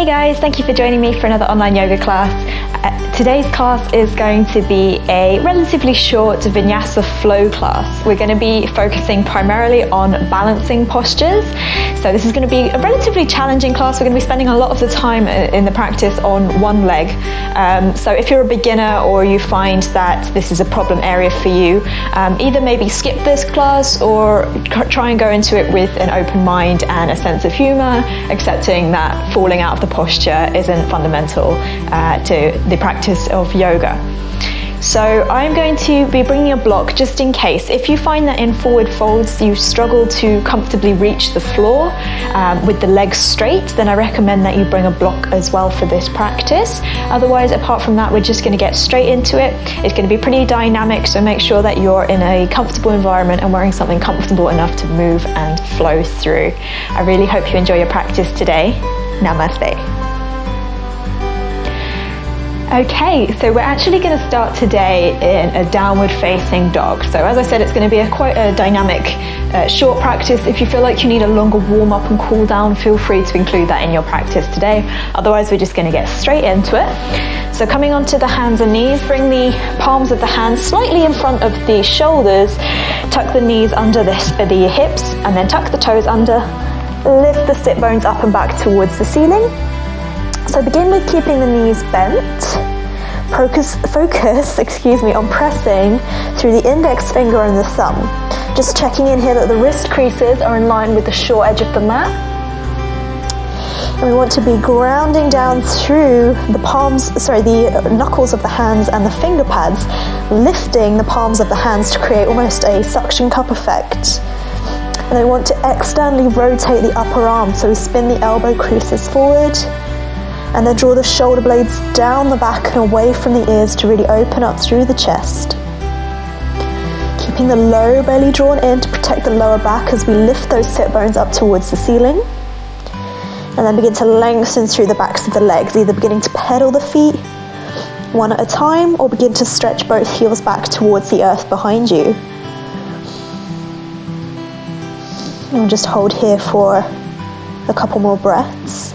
Hey guys, thank you for joining me for another online yoga class. Today's class is going to be a relatively short Vinyasa Flow class. We're going to be focusing primarily on balancing postures. So this is going to be a relatively challenging class. We're going to be spending a lot of the time in the practice on one leg. So if you're a beginner or you find that this is a problem area for you, either maybe skip this class or try and go into it with an open mind and a sense of humor, accepting that falling out of the posture isn't fundamental to the practice of yoga. So I'm going to be bringing a block just in case. If you find that in forward folds you struggle to comfortably reach the floor with the legs straight, then I recommend that you bring a block as well for this practice. Otherwise, apart from that, we're just going to get straight into it. It's going to be pretty dynamic, so make sure that you're in a comfortable environment and wearing something comfortable enough to move and flow through. I really hope you enjoy your practice today. Namaste. Okay, so we're actually going to start today in a downward facing dog. So as I said, it's going to be quite a dynamic short practice. If you feel like you need a longer warm up and cool down, feel free to include that in your practice today. Otherwise, we're just going to get straight into it. So coming onto the hands and knees, bring the palms of the hands slightly in front of the shoulders, tuck the knees under the hips, and then tuck the toes under, lift the sit bones up and back towards the ceiling. So begin with keeping the knees bent. Focus on pressing through the index finger and the thumb. Just checking in here that the wrist creases are in line with the short edge of the mat. And we want to be grounding down through the knuckles of the hands and the finger pads, lifting the palms of the hands to create almost a suction cup effect. And then we want to externally rotate the upper arm, so we spin the elbow creases forward, and then draw the shoulder blades down the back and away from the ears to really open up through the chest. Keeping the low belly drawn in to protect the lower back as we lift those sit bones up towards the ceiling. And then begin to lengthen through the backs of the legs, either beginning to pedal the feet one at a time or begin to stretch both heels back towards the earth behind you. And we'll just hold here for a couple more breaths.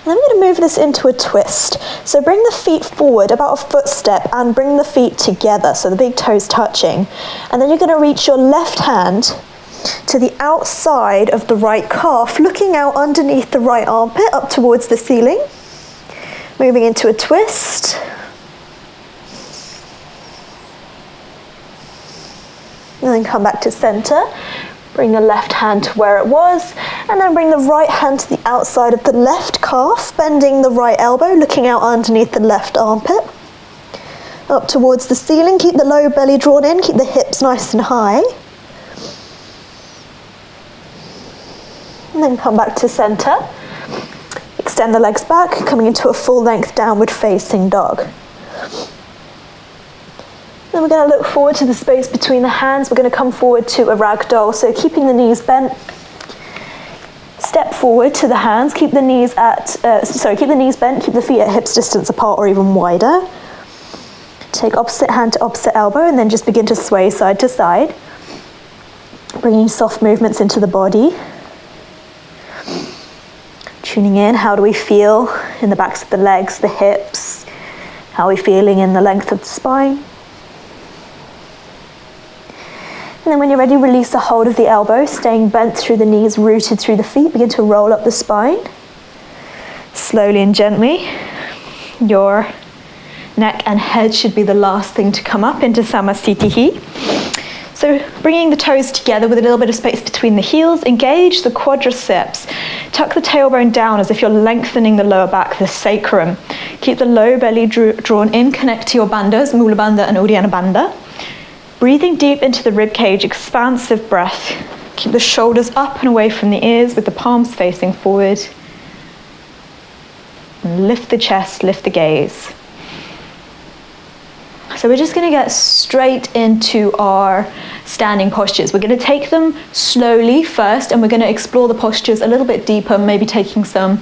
And then we're going to move this into a twist. So bring the feet forward about a foot step and bring the feet together, so the big toes touching. And then you're going to reach your left hand to the outside of the right calf, looking out underneath the right armpit up towards the ceiling. Moving into a twist. And then come back to center. Bring the left hand to where it was, and then bring the right hand to the outside of the left calf, bending the right elbow, looking out underneath the left armpit. Up towards the ceiling, keep the low belly drawn in, keep the hips nice and high. And then come back to center. Extend the legs back, coming into a full length downward facing dog. Then we're going to look forward to the space between the hands. We're going to come forward to a ragdoll. So keeping the knees bent, step forward to the hands. Keep the knees bent. Keep the feet at hips distance apart or even wider. Take opposite hand to opposite elbow, and then just begin to sway side to side, bringing soft movements into the body. Tuning in. How do we feel in the backs of the legs, the hips? How are we feeling in the length of the spine? And then when you're ready, release the hold of the elbow, staying bent through the knees, rooted through the feet. Begin to roll up the spine. Slowly and gently. Your neck and head should be the last thing to come up into Samasthiti. So bringing the toes together with a little bit of space between the heels, engage the quadriceps. Tuck the tailbone down as if you're lengthening the lower back, the sacrum. Keep the low belly drawn in, connect to your bandhas, Mula Bandha and Uddiyana Bandha. Breathing deep into the rib cage, expansive breath. Keep the shoulders up and away from the ears with the palms facing forward. And lift the chest, lift the gaze. So we're just going to get straight into our standing postures. We're going to take them slowly first, and we're going to explore the postures a little bit deeper, maybe taking some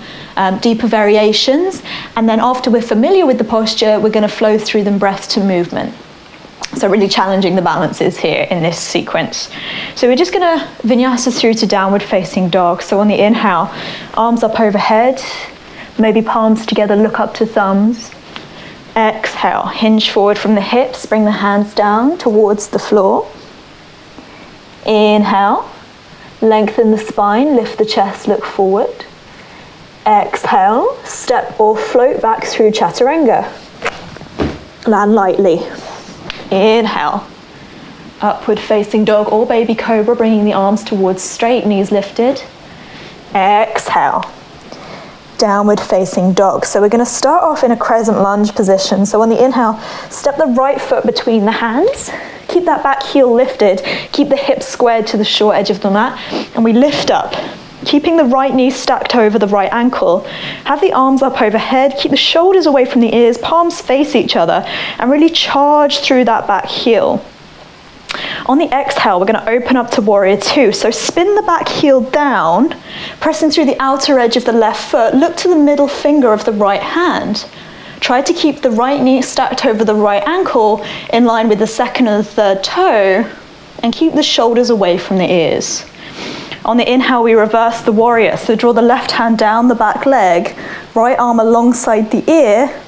deeper variations. And then after we're familiar with the posture, we're going to flow through them breath to movement. So really challenging the balances here in this sequence. So we're just gonna vinyasa through to downward facing dog. So on the inhale, arms up overhead, maybe palms together, look up to thumbs. Exhale, hinge forward from the hips, bring the hands down towards the floor. Inhale, lengthen the spine, lift the chest, look forward. Exhale, step or float back through chaturanga. Land lightly. Inhale, upward facing dog or baby cobra, bringing the arms towards straight, knees lifted. Exhale, downward facing dog. So we're going to start off in a crescent lunge position. So on the inhale, step the right foot between the hands. Keep that back heel lifted. Keep the hips squared to the short edge of the mat. And we lift up, keeping the right knee stacked over the right ankle. Have the arms up overhead. Keep the shoulders away from the ears. Palms face each other. And really charge through that back heel. On the exhale, we're going to open up to warrior two. So spin the back heel down, pressing through the outer edge of the left foot. Look to the middle finger of the right hand. Try to keep the right knee stacked over the right ankle in line with the second and the third toe, and keep the shoulders away from the ears. On the inhale, we reverse the warrior. So draw the left hand down the back leg, right arm alongside the ear,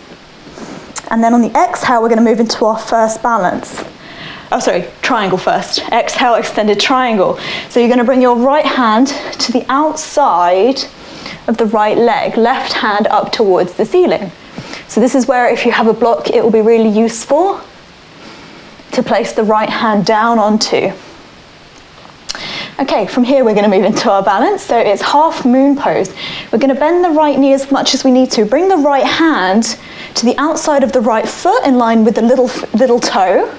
and then on the exhale, we're going to move into our first balance. Triangle first. Exhale, extended triangle. So you're going to bring your right hand to the outside of the right leg, left hand up towards the ceiling. So this is where if you have a block, it will be really useful to place the right hand down onto. Okay, from here we're going to move into our balance. So it's half moon pose. We're going to bend the right knee as much as we need to. Bring the right hand to the outside of the right foot in line with the little toe.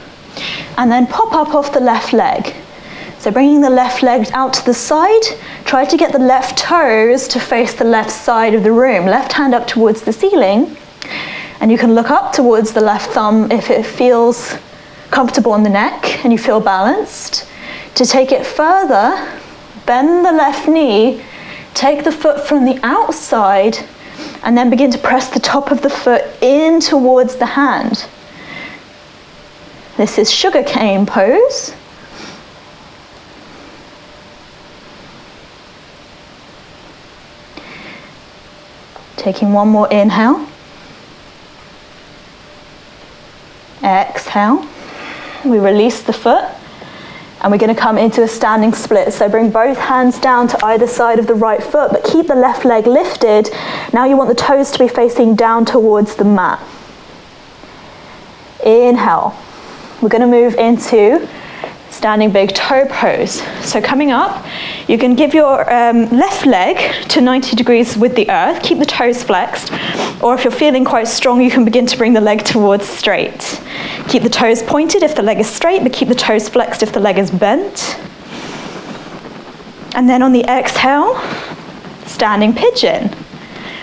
And then pop up off the left leg. So bringing the left leg out to the side, try to get the left toes to face the left side of the room. Left hand up towards the ceiling, and you can look up towards the left thumb if it feels comfortable on the neck and you feel balanced. To take it further, bend the left knee, take the foot from the outside, and then begin to press the top of the foot in towards the hand. This is sugarcane pose. Taking one more inhale. Exhale. We release the foot and we're going to come into a standing split. So bring both hands down to either side of the right foot, but keep the left leg lifted. Now you want the toes to be facing down towards the mat. Inhale. We're going to move into standing big toe pose. So coming up, you can give your left leg to 90 degrees with the earth. Keep the toes flexed. Or if you're feeling quite strong, you can begin to bring the leg towards straight. Keep the toes pointed if the leg is straight, but keep the toes flexed if the leg is bent. And then on the exhale, standing pigeon.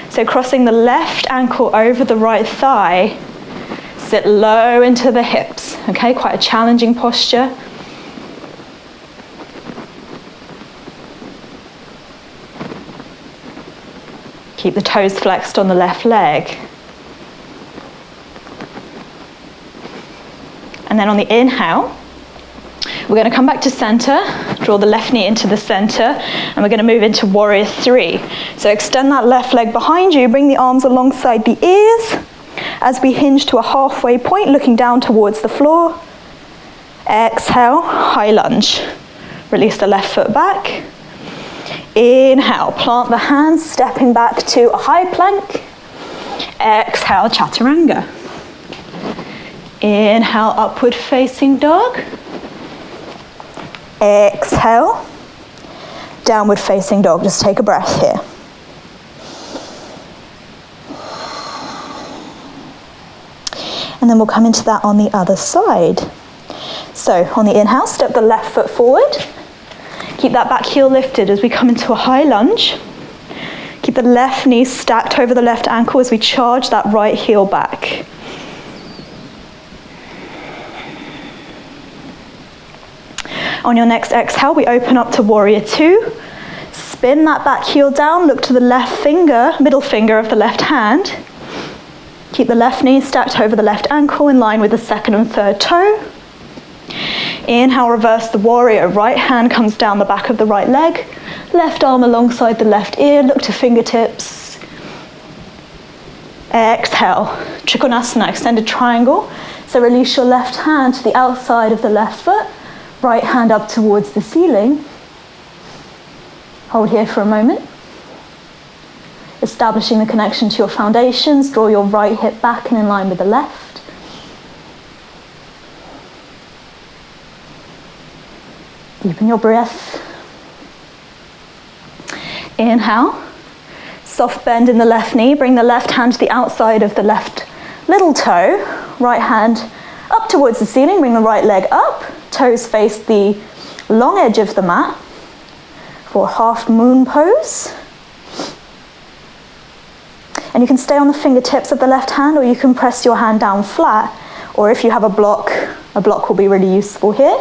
So crossing the left ankle over the right thigh, sit low into the hips, okay? Quite a challenging posture. Keep the toes flexed on the left leg. And then on the inhale, we're going to come back to center, draw the left knee into the center, and we're going to move into warrior three. So extend that left leg behind you, bring the arms alongside the ears, as we hinge to a halfway point, looking down towards the floor. Exhale, high lunge. Release the left foot back. Inhale, plant the hands, stepping back to a high plank. Exhale, chaturanga. Inhale, upward facing dog. Exhale, downward facing dog. Just take a breath here. And then we'll come into that on the other side. So on the inhale, step the left foot forward. Keep that back heel lifted as we come into a high lunge. Keep the left knee stacked over the left ankle as we charge that right heel back. On your next exhale, we open up to warrior two. Spin that back heel down, look to the left finger, middle finger of the left hand. Keep the left knee stacked over the left ankle in line with the second and third toe. Inhale, reverse the warrior. Right hand comes down the back of the right leg. Left arm alongside the left ear. Look to fingertips. Exhale, Trikonasana, extended triangle. So release your left hand to the outside of the left foot. Right hand up towards the ceiling. Hold here for a moment. Establishing the connection to your foundations. Draw your right hip back and in line with the left. Deepen your breath. Inhale. Soft bend in the left knee. Bring the left hand to the outside of the left little toe. Right hand up towards the ceiling. Bring the right leg up. Toes face the long edge of the mat for half moon pose. And you can stay on the fingertips of the left hand, or you can press your hand down flat. Or if you have a block will be really useful here.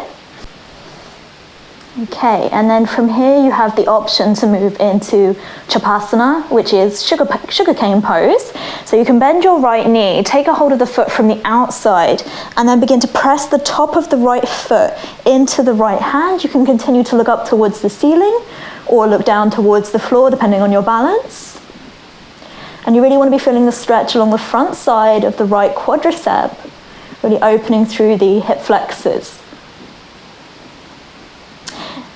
Okay, and then from here you have the option to move into Chapasana, which is sugarcane pose. So you can bend your right knee, take a hold of the foot from the outside, and then begin to press the top of the right foot into the right hand. You can continue to look up towards the ceiling or look down towards the floor, depending on your balance. And you really want to be feeling the stretch along the front side of the right quadricep, really opening through the hip flexors.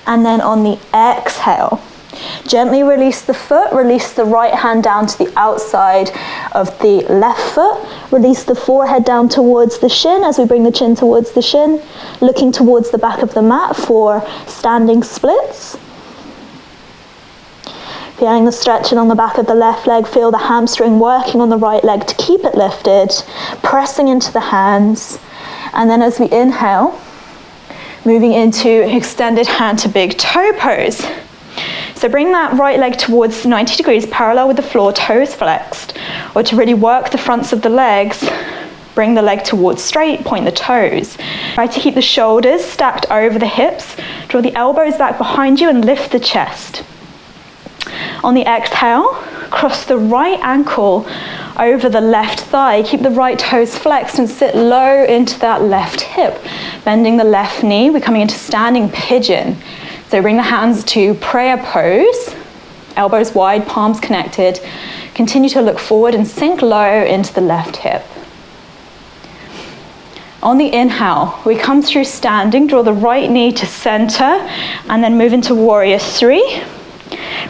And then on the exhale, gently release the foot, release the right hand down to the outside of the left foot, release the forehead down towards the shin as we bring the chin towards the shin, looking towards the back of the mat for standing splits. Feeling the stretch along the back of the left leg, feel the hamstring working on the right leg to keep it lifted, pressing into the hands. And then as we inhale, moving into extended hand to big toe pose. So bring that right leg towards 90 degrees, parallel with the floor, toes flexed. Or to really work the fronts of the legs, bring the leg towards straight, point the toes. Try to keep the shoulders stacked over the hips. Draw the elbows back behind you and lift the chest. On the exhale, cross the right ankle over the left thigh. Keep the right toes flexed and sit low into that left hip. Bending the left knee, we're coming into standing pigeon. So bring the hands to prayer pose. Elbows wide, palms connected. Continue to look forward and sink low into the left hip. On the inhale, we come through standing. Draw the right knee to center and then move into warrior three.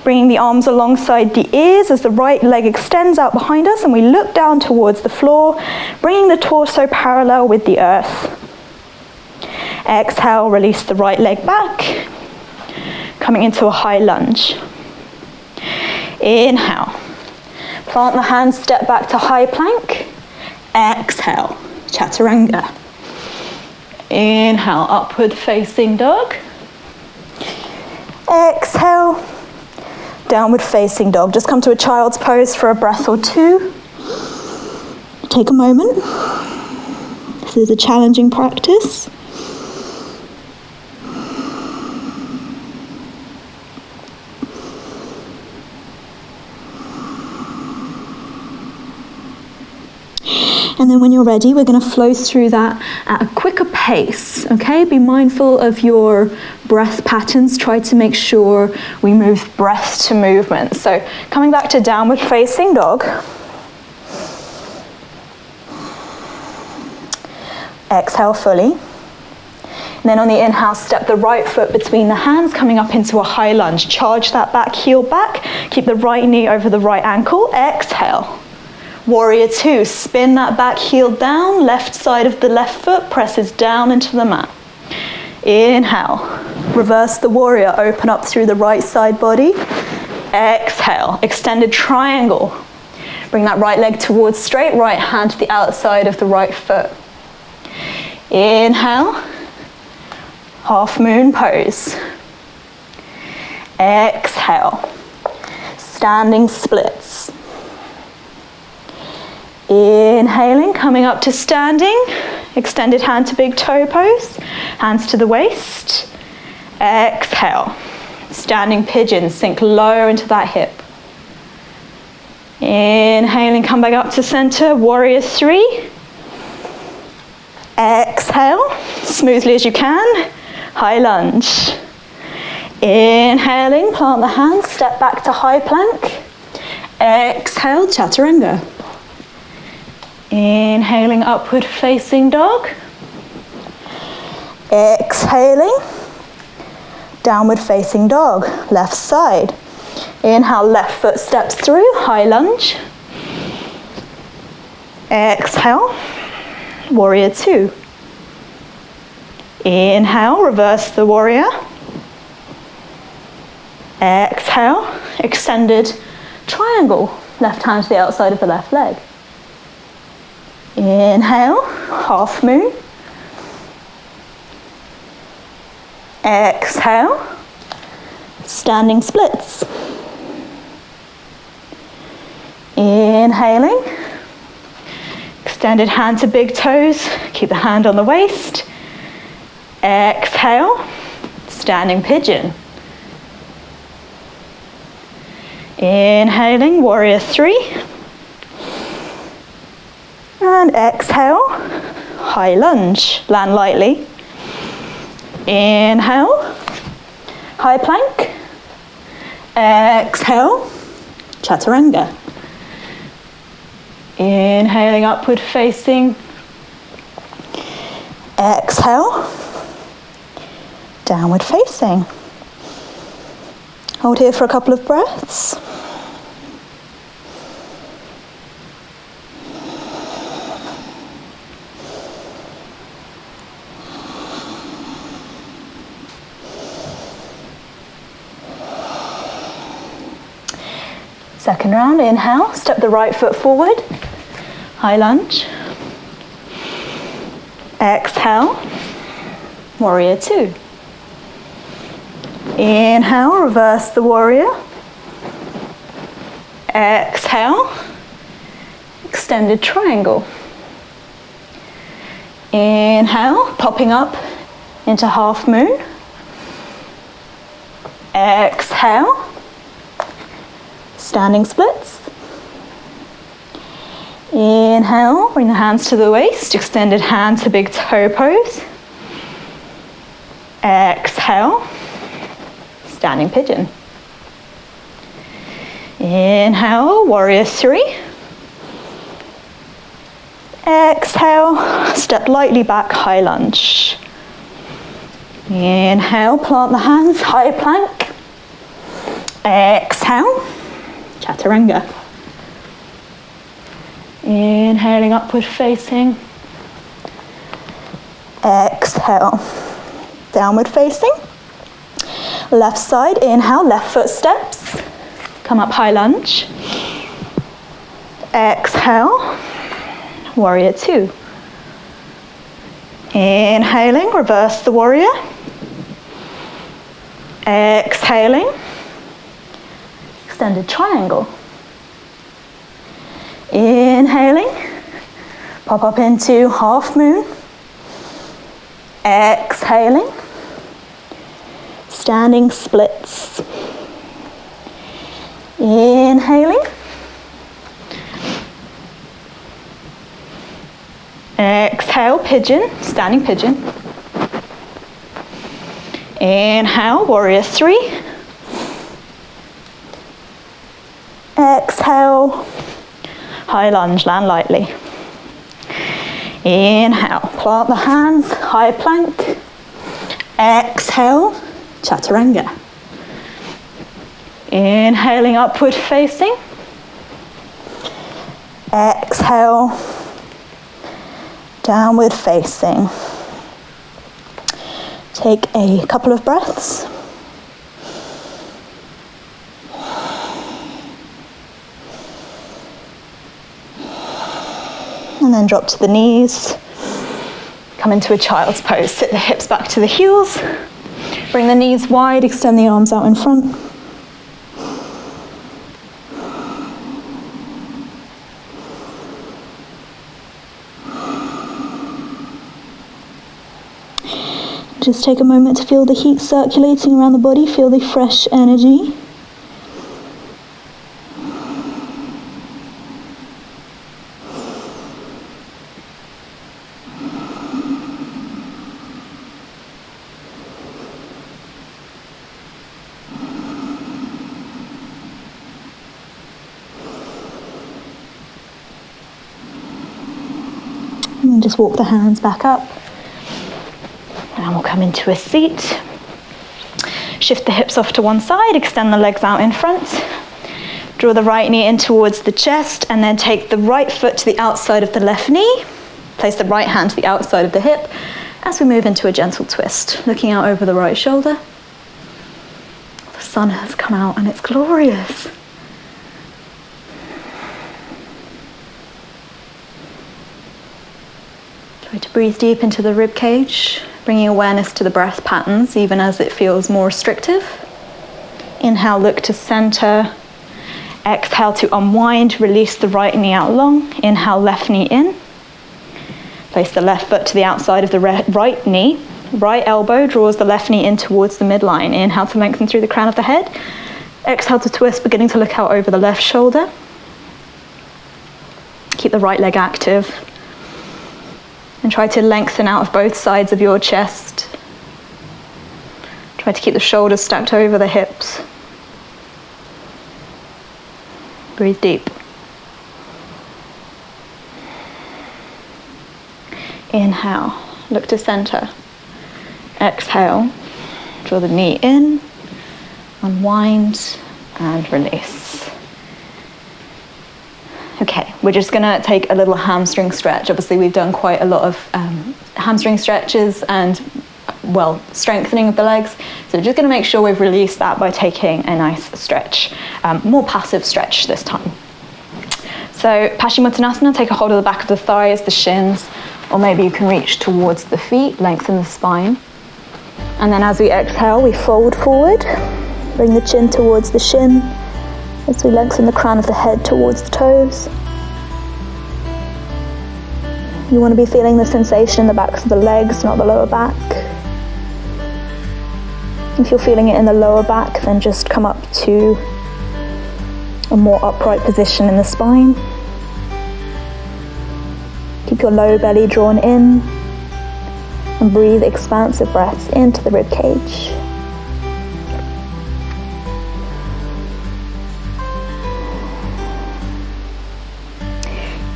Bringing the arms alongside the ears as the right leg extends out behind us and we look down towards the floor, bringing the torso parallel with the earth. Exhale, release the right leg back, coming into a high lunge. Inhale, plant the hands, step back to high plank. Exhale, chaturanga. Inhale, upward facing dog. Exhale, downward facing dog. Just come to a child's pose for a breath or two. Take a moment. This is a challenging practice. And then when you're ready, we're going to flow through that at a quicker pace, okay? Be mindful of your breath patterns. Try to make sure we move breath to movement. So coming back to downward facing dog. Exhale fully. And then on the inhale, step the right foot between the hands, coming up into a high lunge. Charge that back heel back. Keep the right knee over the right ankle. Exhale. Warrior two, spin that back heel down, left side of the left foot presses down into the mat. Inhale, reverse the warrior, open up through the right side body. Exhale, extended triangle. Bring that right leg towards straight, right hand to the outside of the right foot. Inhale, half moon pose. Exhale, standing splits. Inhaling, coming up to standing, extended hand to big toe pose, hands to the waist. Exhale, standing pigeon, sink low into that hip. Inhaling, come back up to center, warrior three. Exhale, as smoothly as you can. High lunge. Inhaling, plant the hands, step back to high plank. Exhale, chaturanga. Inhaling, upward facing dog. Exhaling, downward facing dog, left side. Inhale, left foot steps through, high lunge. Exhale, warrior two. Inhale, reverse the warrior. Exhale, extended triangle, left hand to the outside of the left leg. Inhale, half moon. Exhale, standing splits. Inhaling, extended hand to big toes, keep the hand on the waist. Exhale, standing pigeon. Inhaling, warrior three. And exhale, high lunge, land lightly. Inhale, high plank. Exhale, chaturanga. Inhaling, upward facing. Exhale, downward facing. Hold here for a couple of breaths. Second round, inhale, step the right foot forward, high lunge. Exhale, warrior two. Inhale, reverse the warrior. Exhale, extended triangle. Inhale, popping up into half moon. Exhale, standing splits. Inhale, bring the hands to the waist, extended hand to big toe pose. Exhale, standing pigeon. Inhale, warrior three. Exhale, step lightly back, high lunge. Inhale, plant the hands, high plank. Exhale, chaturanga. Inhaling, upward facing. Exhale, downward facing. Left side, inhale, left foot steps. Come up, high lunge. Exhale, warrior two. Inhaling, reverse the warrior. Exhaling, extended triangle. Inhaling, pop up into half moon. Exhaling, standing splits. Inhaling. Exhale, pigeon, standing pigeon. Inhale, warrior three. Exhale, high lunge, land lightly. Inhale, plant the hands, high plank. Exhale, chaturanga. Inhaling, upward facing. Exhale, downward facing. Take a couple of breaths. And then drop to the knees. Come into a child's pose. Sit the hips back to the heels. Bring the knees wide, extend the arms out in front. Just take a moment to feel the heat circulating around the body, feel the fresh energy. And just walk the hands back up. And we'll come into a seat. Shift the hips off to one side, extend the legs out in front. Draw the right knee in towards the chest, and then take the right foot to the outside of the left knee. Place the right hand to the outside of the hip as we move into a gentle twist, looking out over the right shoulder. The sun has come out and it's glorious. Try to breathe deep into the rib cage, bringing awareness to the breath patterns, even as it feels more restrictive. Inhale, look to center. Exhale to unwind, release the right knee out long. Inhale, left knee in. Place the left foot to the outside of the right knee. Right elbow draws the left knee in towards the midline. Inhale to lengthen through the crown of the head. Exhale to twist, beginning to look out over the left shoulder. Keep the right leg active. And try to lengthen out of both sides of your chest. Try to keep the shoulders stacked over the hips. Breathe deep. Inhale, look to center. Exhale, draw the knee in, unwind, and release. Okay, we're just gonna take a little hamstring stretch. Obviously, we've done quite a lot of hamstring stretches and, well, strengthening of the legs. So we're just gonna make sure we've released that by taking a nice stretch, more passive stretch this time. So Paschimottanasana, take a hold of the back of the thighs, the shins, or maybe you can reach towards the feet, lengthen the spine. And then as we exhale, we fold forward, bring the chin towards the shin, as we lengthen the crown of the head towards the toes. You want to be feeling the sensation in the backs of the legs, not the lower back. If you're feeling it in the lower back, then just come up to a more upright position in the spine. Keep your low belly drawn in and breathe expansive breaths into the rib cage.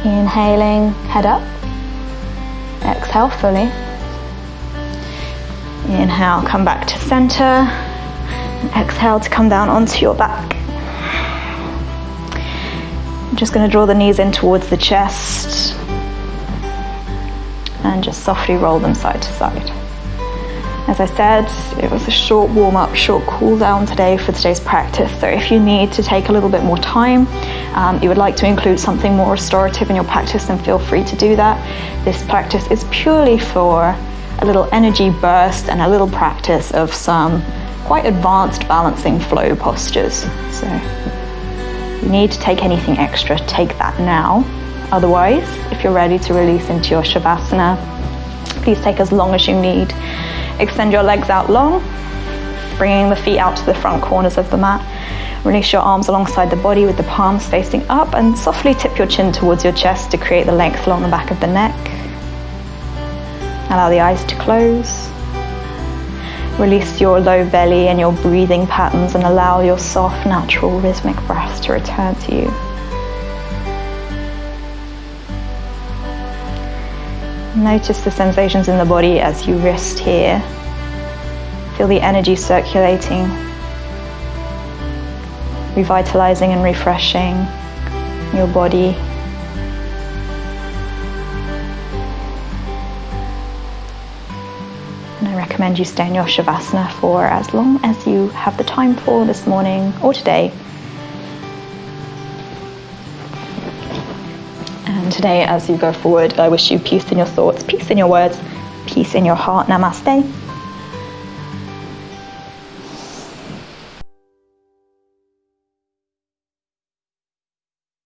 Inhaling, head up. Exhale fully. Inhale, come back to center. And exhale to come down onto your back. I'm just going to draw the knees in towards the chest and just softly roll them side to side. As I said, it was a short warm-up, short cool-down today for today's practice. So if you need to take a little bit more time, you would like to include something more restorative in your practice, then feel free to do that. This practice is purely for a little energy burst and a little practice of some quite advanced balancing flow postures. So if you need to take anything extra, take that now. Otherwise, if you're ready to release into your Shavasana, please take as long as you need. Extend your legs out long, bringing the feet out to the front corners of the mat. Release your arms alongside the body with the palms facing up, and softly tip your chin towards your chest to create the length along the back of the neck. Allow the eyes to close. Release your low belly and your breathing patterns, and allow your soft, natural, rhythmic breaths to return to you. Notice the sensations in the body as you rest here. Feel the energy circulating, revitalizing and refreshing your body. And I recommend you stay in your Shavasana for as long as you have the time for this morning or today. And today, as you go forward, I wish you peace in your thoughts, peace in your words, peace in your heart. Namaste.